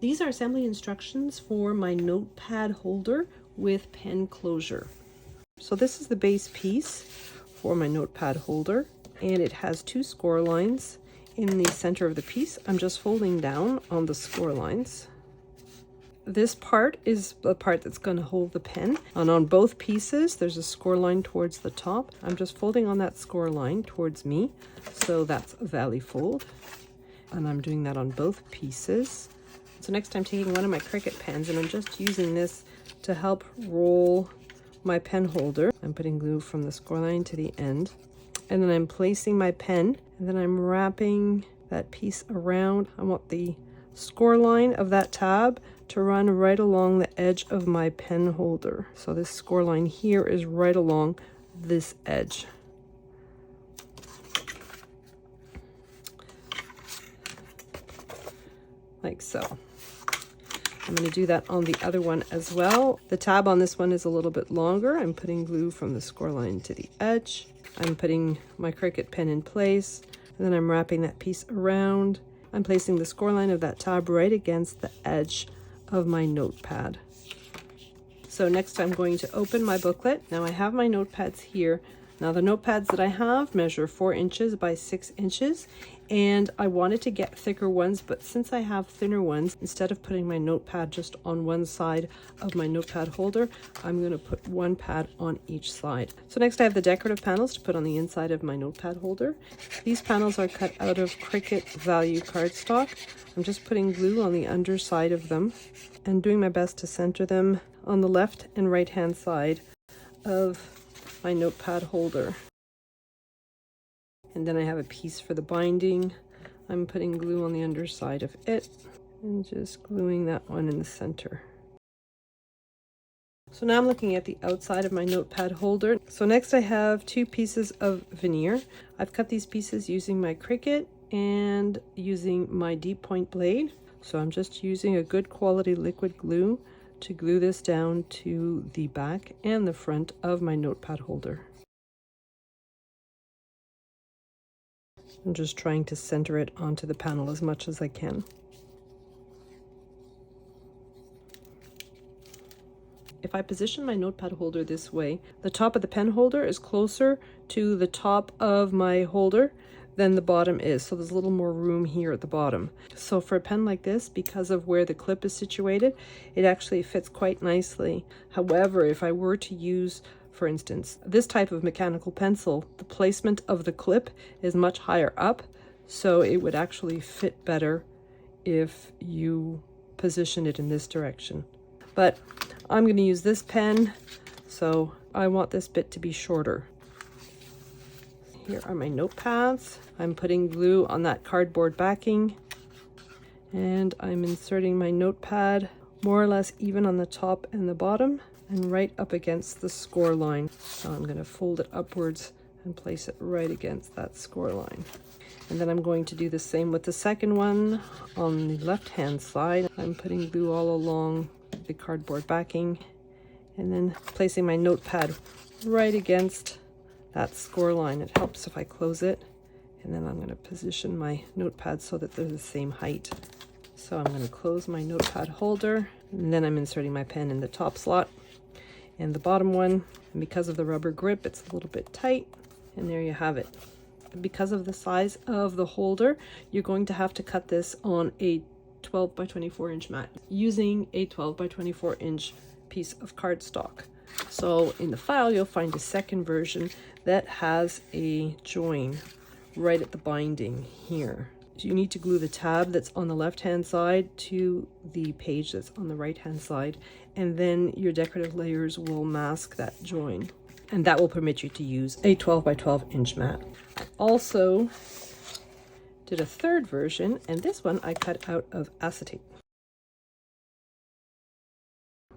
These are assembly instructions for my notepad holder with pen closure. So this is the base piece for my notepad holder, and it has two score lines in the center of the piece. I'm just folding down on the score lines. This part is the part that's going to hold the pen, and on both pieces there's a score line towards the top. I'm just folding on that score line towards me, so that's a valley fold, and I'm doing that on both pieces. So next I'm taking one of my Cricut pens, and I'm just using this to help roll my pen holder. I'm putting glue from the score line to the end, and then I'm placing my pen, and then I'm wrapping that piece around. I want the score line of that tab to run right along the edge of my pen holder. So this score line here is right along this edge. Like so. I'm going to do that on the other one as well. The tab on this one is a little bit longer. I'm putting glue from the score line to the edge. I'm putting my Cricut pen in place, and then I'm wrapping that piece around. I'm placing the score line of that tab right against the edge of my notepad. So next I'm going to open my booklet. Now I have my notepads here. Now the notepads that I have measure 4 inches by 6 inches, and I wanted to get thicker ones, but since I have thinner ones, instead of putting my notepad just on one side of my notepad holder, I'm going to put one pad on each side. So next I have the decorative panels to put on the inside of my notepad holder. These panels are cut out of Cricut value cardstock. I'm just putting glue on the underside of them and doing my best to center them on the left and right hand side of my notepad holder. And then I have a piece for the binding. I'm putting glue on the underside of it and just gluing that one in the center. So now I'm looking at the outside of my notepad holder. So next I have 2 pieces of veneer. I've cut these pieces using my Cricut and using my deep point blade. So I'm just using a good quality liquid glue to glue this down to the back and the front of my notepad holder. I'm just trying to center it onto the panel as much as I can. If I position my notepad holder this way, the top of the pen holder is closer to the top of my holder than the bottom is, so there's a little more room here at the bottom. So for a pen like this, because of where the clip is situated, it actually fits quite nicely. However, if I were to use, for instance, this type of mechanical pencil, the placement of the clip is much higher up, so it would actually fit better if you position it in this direction. But I'm going to use this pen, so I want this bit to be shorter. Here are my notepads. I'm putting glue on that cardboard backing, and I'm inserting my notepad more or less even on the top and the bottom and right up against the score line. So I'm going to fold it upwards and place it right against that score line. And then I'm going to do the same with the second one on the left hand side. I'm putting glue all along the cardboard backing and then placing my notepad right against that score line. It helps if I close it, and then I'm going to position my notepad so that they're the same height. So I'm going to close my notepad holder, and then I'm inserting my pen in the top slot and the bottom one, and because of the rubber grip it's a little bit tight, and there you have it. Because of the size of the holder, you're going to have to cut this on a 12 by 24 inch mat using a 12 by 24 inch piece of cardstock. So in the file you'll find a second version that has a join right at the binding here. So you need to glue the tab that's on the left hand side to the page that's on the right hand side, and then your decorative layers will mask that join, and that will permit you to use a 12 by 12 inch mat. I also did a third version, and this one I cut out of acetate.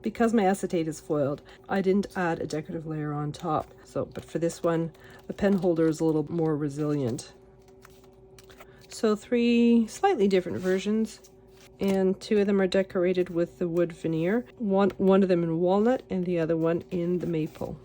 Because my acetate is foiled, I didn't add a decorative layer on top. But for this one, the pen holder is a little more resilient. So 3 slightly different versions, and 2 of them are decorated with the wood veneer. One of them in walnut and the other one in the maple.